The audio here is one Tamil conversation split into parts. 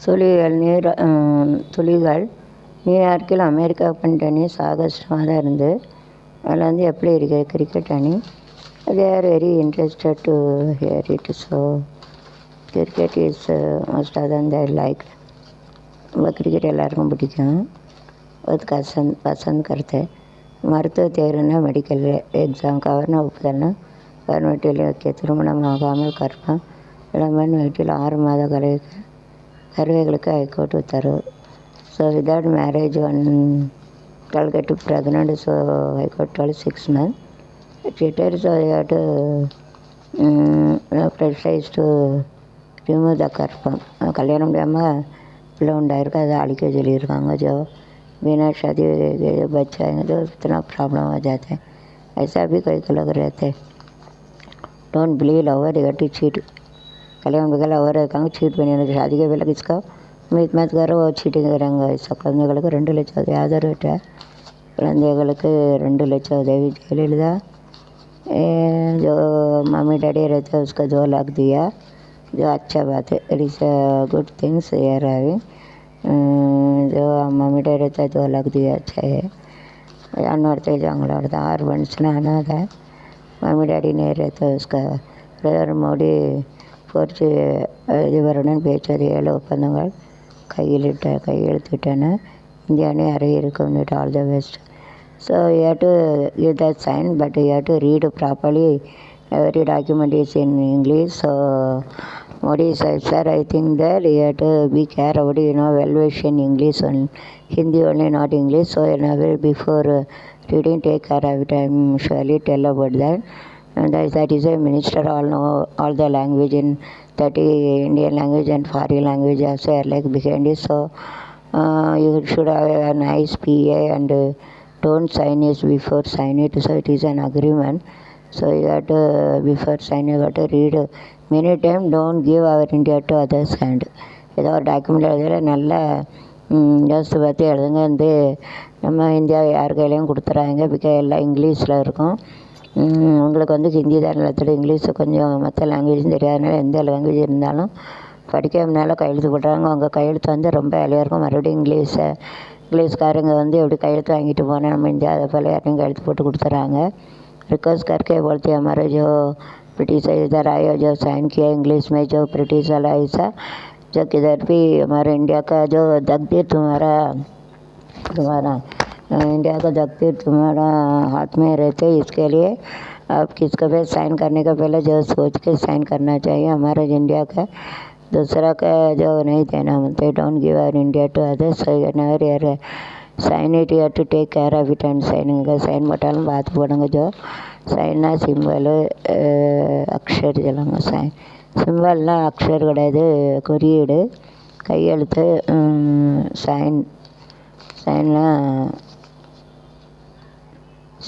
துளிகள் நியூயார்க்கில் அமெரிக்கா ஓப்பன் டென்னிஸ் ஆகஸ்ட் மாதம் இருந்து அதில் வந்து எப்படி இருக்குது கிரிக்கெட் அணி. They are very interested to hear it. So cricket is most of them they like. Cricket எல்லாருக்கும் பிடிக்கும். அது பசந்த் கருத்து. மருத்துவ தேர்வுனா மெடிக்கல் எக்ஸாம் கவர்னர் ஒப்புதல்னா கவர்மெண்ட்டில் வைக்க திருமணம் ஆகாமல் கர்ப்பம் இளம்பெண் வீட்டில் 6 மாத கருவைகளுக்கு ஹைகோர்ட் உத்தரவு. So without marriage one girl get pregnant, so high court told 6 months. Treated, so you have to precise to remove the கர்ப்பம். கல்யாணம் முடியாமல் பிள்ளை உண்டாயிருக்கு, அதை அழிக்க சொல்லியிருக்காங்க. जो बिना शादी बच्चा है तो इतना प्रॉब्लम हो जाते हैं. ऐसा भी कई लोग रहते हैं. Don't believe lover, you have to cheat. Kalyan में लवर இருக்காங்க, சீட் பண்ணி शादी के पहले किसका மீட் मत करो, वो चीटिंग करेंगे. ऐसा குழந்தைகளுக்கு 2 லட்சம் ஆதரவிட்ட குழந்தைகளுக்கு 2 லட்சம் உதவி. ஜெயலலிதா जो मम्मी डैडी रहते हैं उसको 2 लाख दिया, जो अच्छा बात है. It is good things here having. जो मम्मी डैडी रहता है 2 लाख दिया, अच्छा है. अनवर्ते जंगल 6 बंसना अनाथ है. मम्मी डैडी नहीं रहते उसका. பிரதமர் மோடி போர்ச்சு அதிபருடன் பேச்சது 7 ஒப்பந்தங்கள் கையெழுத்திட்டன. இந்திய அணி இருக்கும். All the best. So you have to give that sign, but you have to read properly. Every document is in English. So Modi said, sir, I think that you have to be careful. Well-wishing English and Hindi only, not English. So before reading, take care of it. I am surely tell about that. And that is a minister all know all the language in 30 Indian language and foreign language also are like behind it. So you should have a nice PA and don't sign it before sign it. So it is an agreement. So you have to before sign you got to read many times. Don't give our India to others hand. ஏதோ ஒரு டாக்குமெண்ட் எழுதுகிற நல்லா யோசித்து பார்த்து எழுதுங்க. வந்து நம்ம இந்தியா யார் கையிலையும் கொடுத்துறாங்க. பிகாஸ் எல்லாம் இங்கிலீஷில் இருக்கும். உங்களுக்கு வந்து ஹிந்தி தான் நிலத்தோட இங்கிலீஷ் கொஞ்சம் மற்ற லாங்குவேஜும் தெரியாதனால எந்த லாங்குவேஜ் இருந்தாலும் படிக்காமனால கையெழுத்து போட்டுறாங்க. அவங்க கையெழுத்து வந்து ரொம்ப வேலையாக இருக்கும். மறுபடியும் இங்கிலீஷ்காரங்க வந்து எப்படி கையெழுத்து வாங்கிட்டு போனால் நம்ம இந்தியா அதை போல் யாரையும் கையெழுத்து போட்டு கொடுத்துறாங்க. रिक्वेस्ट करके बोलते हैं हमारे जो ब्रिटिश इधर आए जो साइन किया इंग्लिश में, जो ब्रिटिश वाला ऐसा जो किधर भी हमारे इंडिया का जो तकदीर तुम्हारा इंडिया का तकदीर तुम्हारा हाथ में रहते. इसके लिए आप किसका भी साइन करने का पहले जो सोच के साइन करना चाहिए. हमारे इंडिया का दूसरा का जो नहीं देना मतलब don't give our India to others. Sign it, you have to take care of it and signing. Sign போட்டாலும் பார்த்து போடுங்க. जो சைன்னா சிம்பிள் அக்ஷர் சொல்லுவாங்க. சிம்பிள்னா அக்ஷர் கிடையாது, குறியீடு கையெழுத்து. சைன்னா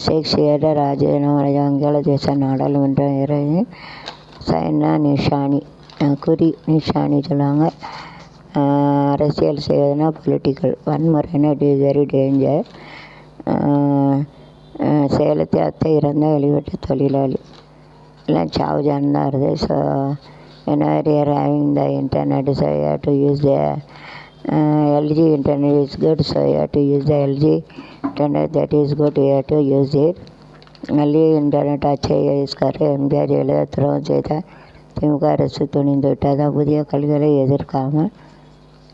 ஷேக்ஸ்பியர் வங்காளதேச நாடாளுமன்றம் இறையும் சைன்னா நிஷானி நிஷானி சொல்லுவாங்க. அரசியல் செய்வதுனா பொலிட்டிக்கல். வன்முறைனா இட் இஸ் வெரி டேஞ்சர். சேலத்தை அத்தை இறந்த வெளிவட்ட தொழிலாளி எல்லாம் சாவுஜான் தான் வருது. So whenever having the internet, so you have to use the LG internet is good. So you have to use the LG internet, that is good. You have to use it. LG internet अच्छे யூஸ் कर எம்ஜிஆர் ஜெயலலிதா துரோகம் செய்தார். திமுக அரசு துணிந்து விட்டதா புதிய கல்விகளை எதிர்க்காமல்.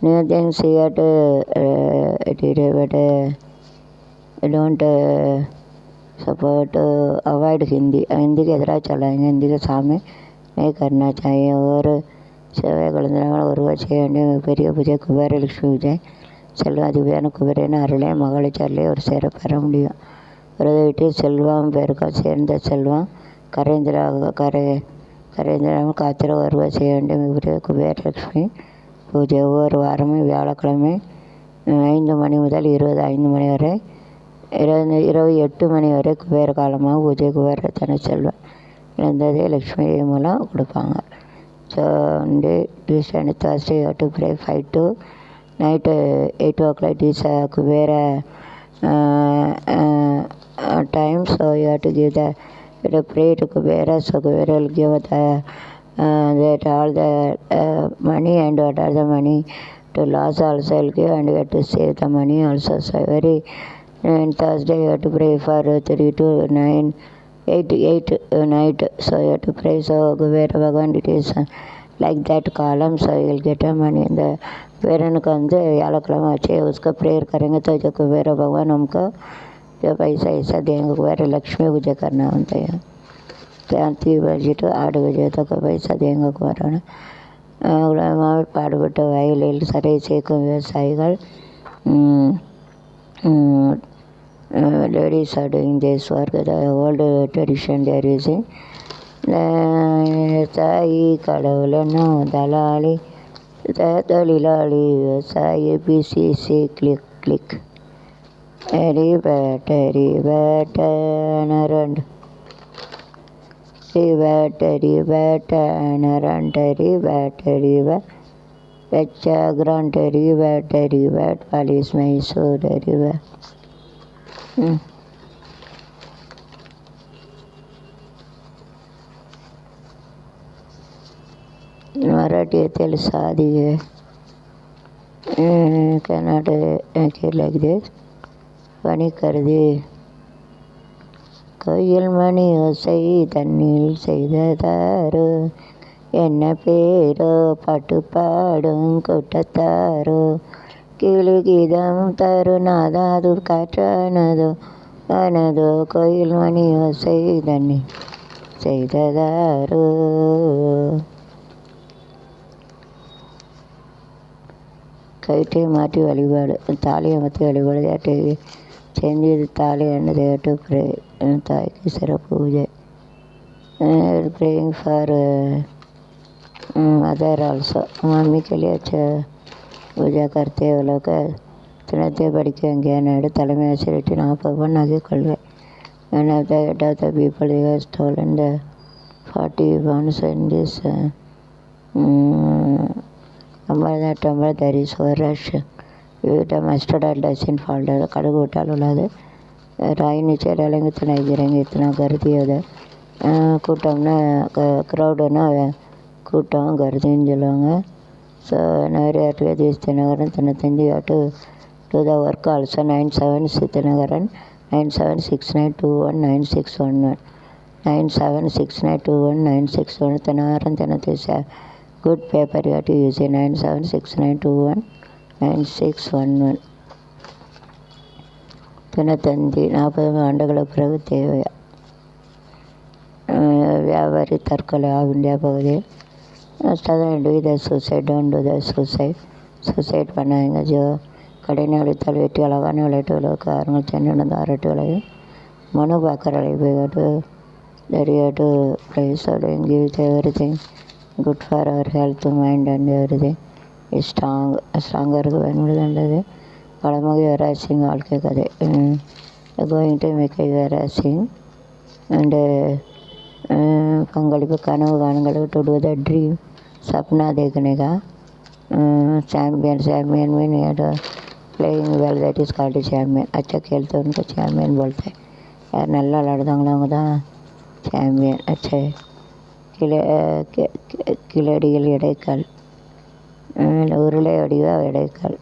New things you have to but don't support avoid Hindi. Hindi के एदरा चलाएंगे. हिंदी के सामने नहीं करना चाहिए. और சேவை குழந்தைகள் ஒருவர் செய்ய வேண்டிய பெரிய பூஜை குபேரலட்சுமி பூஜை. செல்வாதிபதியான குபேரன அருளை மகளை சொல்லி ஒரு சேர பெற முடியும். ஒரு வீட்டில் செல்வம் பெருக்கம் சேர்ந்த செல்வம் கரைந்திராமல் காத்திர ஒருவர் செய்ய வேண்டிய மிகப்பெரிய குபேரலட்சுமி பூஜை. ஒவ்வொரு வாரமும் வியாழக்கிழமை 5 மணி முதல் 5 மணி வரை இரவு 8 மணி வரை குபேர காலமாக பூஜை. குபேரத்தனை செல்வம் இழந்ததே லக்ஷ்மி மூலம் கொடுப்பாங்க. So Tuesday and Thursday you have to pray 5 to night 8 o'clock. It is Kubera time. So you have to give the pray to Kubera. So Kubera will give that all the money. And what are the money to loss also I'll give, and you have to save the money also. So every Thursday you have to pray for 3 to 9, 8 night. So you have to pray. So Kubera Bhagwan, it is like that column. So you will get a money in the कुबेरனுக்கு வந்து வியாழக்கிழமை வச்சு उसका प्रेयर करेंगे तो जो कुबेर भगवान हमको जो पैसा ऐसा देंगे. कुबेर लक्ष्मी पूजा करना होता है. 3 बजे to 8 बजे तक पैसा देंगे कुबेरन. உலகமாக பாடுபட்ட வயலில் சரை சேர்க்கும் விவசாயிகள் ladies are doing this work. The old tradition they are using. தாயி கடவுளனோ தலாளி தொழிலாளி விவசாயி பிசிசி கிளிக் கிளிக் ரிபேட்ட நரண்டு ரிபேட்டரி बच्चा ग्रांट रिबैट पालिस मैसूर रिबैट मराठी తెలుసా అది cannot like this பணி கருதி கோயில் மணி ஓசை தண்ணில் செய்ததாரோ என்ன பேரோ பாட்டு பாடும் கூட்டத்தாரோ கீழு கீதம் தருநாதாது காற்றானதோ ஆனதோ கோயில் மணி ஓசை தண்ணி செய்ததாரோ. கயிற்றை மாற்றி வழிபாடு தாலியை மாற்றி வழிபாடு தேட்டை செஞ்சு தாலி அண்ட் தேட்டு ப்ரே தாய்க்கு சிறப்பு பூஜை praying for mother also. Mummy के लिए अच्छा पूजा करते वो लोग तिनते படிக்க நாடு தலைமை ஆசிரியர் 40 ஆகிக்கொள்வே. One of the head of the people has stolen the 40 pounds in this Amarnath temple. There is a rush with a mustard and doesn't fall down. கடுகு விட்டால் உள்ளது ராய் நிச்சயம் இலங்கை துணைகிறேங்க இத்தனை கருதி அது கூட்டம்னா க்ரௌடுன்னா கூட்டம் கருதின்னு சொல்லுவாங்க. ஸோ நிறைய this Dinakaran 95 to the work also 97 Dinakaran 9769219611 9769219611 Dinakaran தினத்தை good paper you have to use 9769219611 Dinathanthi 40 ஆண்டுகளுக்கு பிறகு தேவை. வியாபாரி தற்கொலை ஆஃப் இந்தியா பகுதியில் do the suicide, don't do the suicide. Suicide பண்ணாங்க. கடின உழைத்தால் வெற்றி அழகான விளையாட்டுகளோ காரங்கள் சென்று நடந்த அரட்டுகளையும் மனு பார்க்கறலை போய்ட்டு தெரியாட்டு ப்ரைஸ் அப்படின்னு give every good for our health mind and every ஸ்ட்ராங்காக இருக்க வேணும்ன்றது பழமொழி ஹராசிங் வாழ்க்கை கதை. Going to make harassing and பங்களிப்பு கனவு காணுங்களுக்கு டு டூ த ட்ரீம் सपना देखने का. Champion mean playing well that is called champion. अच्छा खेलते उनको चैम्पियन बोलते हैं. यार நல்லா விளையாடுதாங்களா அவங்க தான் சாம்பியன். अच्छा கிளடிகள் இடைக்கால் உருளை வடிவ இடைக்கால்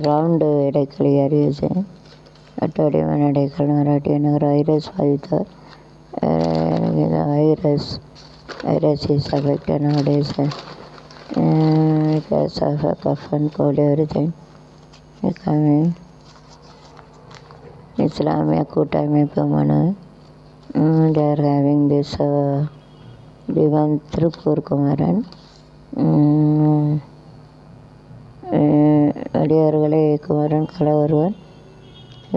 ரவுண்டு இடைக்கால் அறிவிச்சு அட்டோடிவன் இடைக்கால் மராட்டி நகர் வைரஸ் பாதித்தார். Virus is affected nowadays because of a cough and cold, everything coming. இஸ்லாமிய கூட்டமைப்பு மனு they are having this திவான் திருப்பூர் குமரன் அடியார்களே குமரன் கல ஒருவன்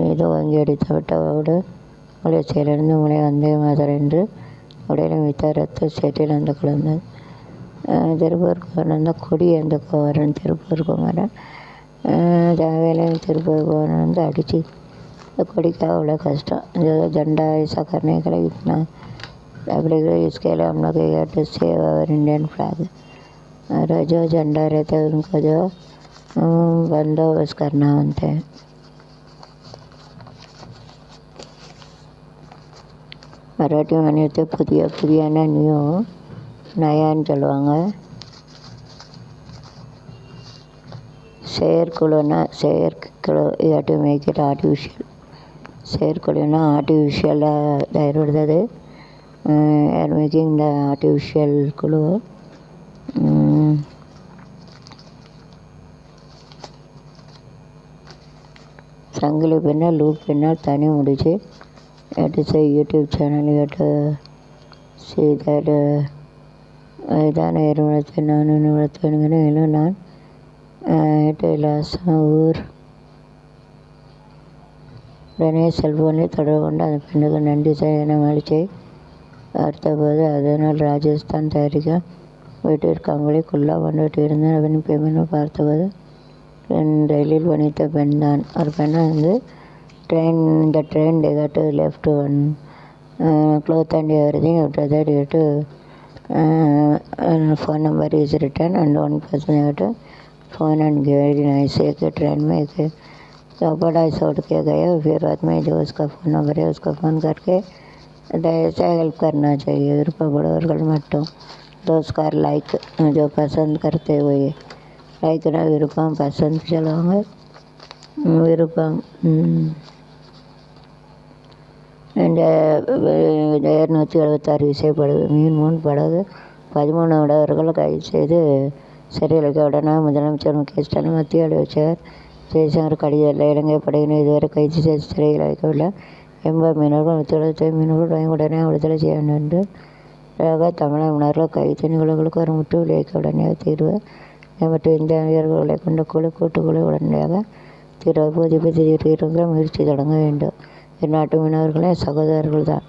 ஏதோ வங்கி அடித்து விட்டவோடு உடைய செயலிருந்து உங்களை வந்தே மாதர் என்று உடையில வைத்த ரத்த சேற்றில் அந்த குழந்தது. திருப்பூர் குமரன் தான் கொடி அந்த குமரன் திருப்பூர் குமரன் வேலையும் திருப்பூர் குமரன் வந்து அடித்து இந்த கொடிக்காக அவ்வளோ கஷ்டம். झंडा ऐसा करने के लिए इतना इसके लिए हम लोग to save our Indian flag और जो झंडा रहता है उनको जो बंदोबस्त करना होता है. மராட்டி மாநிலத்தை புதியான நியான்னு சொல்லுவாங்க. செயற்குழுனா செயற்குழு, you have to make it artificial. செயற்குழுனா ஆர்டிஃபிஷியலாக தயாரிடுறது. ஆர் மேக்கிங் த ஆர்டிஃபிஷியல் குழு. சங்கிலி பின்னால் லூப் பின்னால் தனி முடிச்சு. It is a YouTube channel. செய்தார் இதான நிறுவனத்தை நான் நிறுவனத்தினுங்கிற இன்னும் நான் ஊர் உடனே செல்போனில் தொடர்பு கொண்டு அந்த பெண்ணுக்கு நன்றி என மகிழ்ச்சியை பார்த்தபோது அதனால் ராஜஸ்தான் தயாரிக்க வீட்டிற்காங்களே குல்லா கொண்டு இருந்த அவன் பெண்ணை பார்த்தபோது ரயிலில் பணித்த பெண் தான். ஒரு பெண்ணை வந்து இந்த train they got to left one cloth and everything. After that you have to phone number is written and one person you have to phone and give very nice एक ट्रेन में एक बड़ा शॉट किया गया. फिर रात में जो उसका फ़ोन नंबर है उसको फ़ोन करके ऐसा हेल्प करना चाहिए. விருப்பப்படுவர்கள் மட்டும் दोस्त லைக் जो पसंद करते हुए லைக்னா விருப்பம், பசந்த் சொல்லுவாங்க விருப்பம். இந்த 276 விசைப்படகு மீன் 3 படகு 13 உடவர்கள் கைது செய்து சிறையில் வைக்க உடனே முதலமைச்சர் மு.க. ஸ்டாலின் மத்திய அமைச்சர் ஜெய்சங்கர் கடிதத்தில் இலங்கை படையினர் இதுவரை கைது செய்து சிறையில் வைக்கவில்லை 80 மீனவர்கள் 170 மீனவர்கள் உடனே விடுதலை செய்ய வேண்டும் என்று தமிழக மீனவர்கள் கைது நிகழ்வுகளுக்கு ஒரு முற்றுப்புள்ளி வைக்க உடனே தீர்வு மற்றும் இந்திய வீரர்களை கொண்ட கூட்டுக்குழு உடனடியாக தீர்வு புதுப்பித்து முயற்சி தொடங்க வேண்டும். இந்நாட்டு மீனவர்களே சகோதரர்கள் தான்.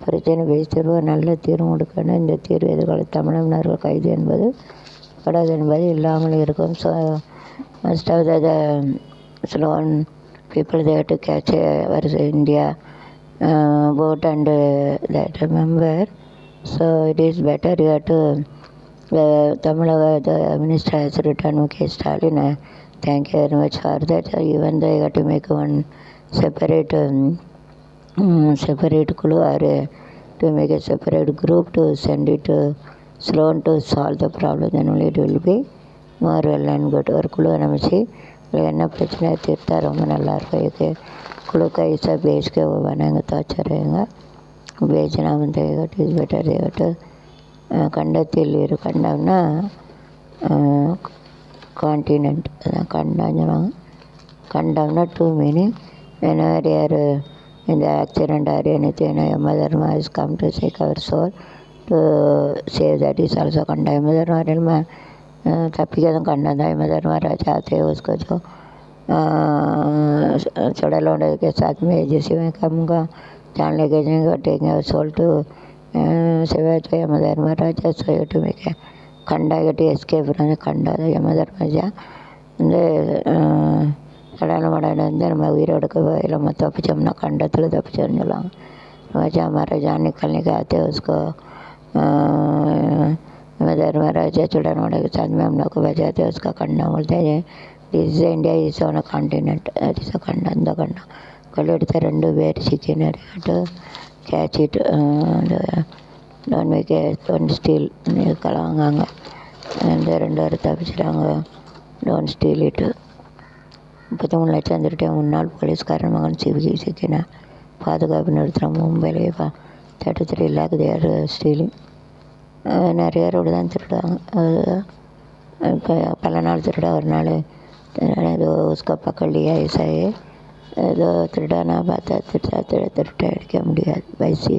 பிரச்சனை பேசி தீர்வு நல்ல தீர்வு கொடுக்கணும். இந்த தீர்வு எதிர்கால தமிழக மீனவர்கள் கைது என்பது படாது என்பது இல்லாமல் இருக்கும். ஸோ மஸ்ட் ஆஃப் த ஸ்லோன் people there to catch India boat and that member. So it is better you have to Tamil Minister has written M.K. Stalin. Thank you very much for that. Even though you have to make one separate kulu or to make a separate group to send it to Sloan to solve the problem, then only it will be more well and good. ஒரு குழு அமைச்சு என்ன பிரச்சனை தீர்த்தா ரொம்ப நல்லாயிருக்கும். இதுக்கு कुल का ऐसा बेच के वो बनाएंगे तो अच्छा रहेगा. बेचना बनता है इट इज़ बेटर है. ಖಂಡದಲ್ಲಿ ಇರು ಖಂಡವನ್ನ ಕಾಂಟಿನೆಂಟ್ ಖಂಡ ಖಂಡವನ್ನ to meaning whenever you are in the accident or anything Yamadharma has come to take our soul to save that is also ಖಂಡ. ಯಮಧರ್ಮ में तप्पिके खंडा था. यमधर्मराज चाहते हैं उसको जो छोटा लौंडे के साथ में जैसे मैं कहूँगा जान लेके जाएंगे टेकेंगे सोल टू ಶಿವಾಜ ಯಮಧರ್ಮರಾಜ ಸೊಯಟುಮಿಗೆ ಖಂಡ ಗಟ್ಟಿ ಎಸ್ಕೇಪ್ ಖಂಡ ಯಮಧರ್ಮರಾಜ ಅಂದರೆ கல்யாணம் பண்ண வந்து நம்ம உயிரோடுக்கு நம்ம தப்பிச்சோம்னா கண்டத்தில் தப்பிச்சோம்னு சொல்லுவாங்க. ராஜா महाराजा निकलने के आते उसको धर्मराजा चुड़ानों के साथ में हम लोग को बचाते उसका खंडा बोलते हैं. This is India is on a continent that is a खंड अंद खंड कल எடுத்த 2 பேர் சிக்கினர் to catch it don't make one steal கலவாங்க அந்த 2 பேர் தப்பிச்சிட்டாங்க. don't steal it. 33 லட்சம் திருட்டு முன்னாள் போலீஸ்காரன் மகன் சிக்கின பாதுகாப்பு நிறுத்தின மும்பையிலே 33 lakh தேர் ஸ்டீலிங். நிறைய ரோடு தான் திருடுவாங்க. இப்போ பல நாள் திருட ஒரு நாள் ஏதோ उसको पकड़ लिया ऐसा है ஏதோ திருடானா பார்த்தா திருட்ட அடிக்க முடியாது. வயசு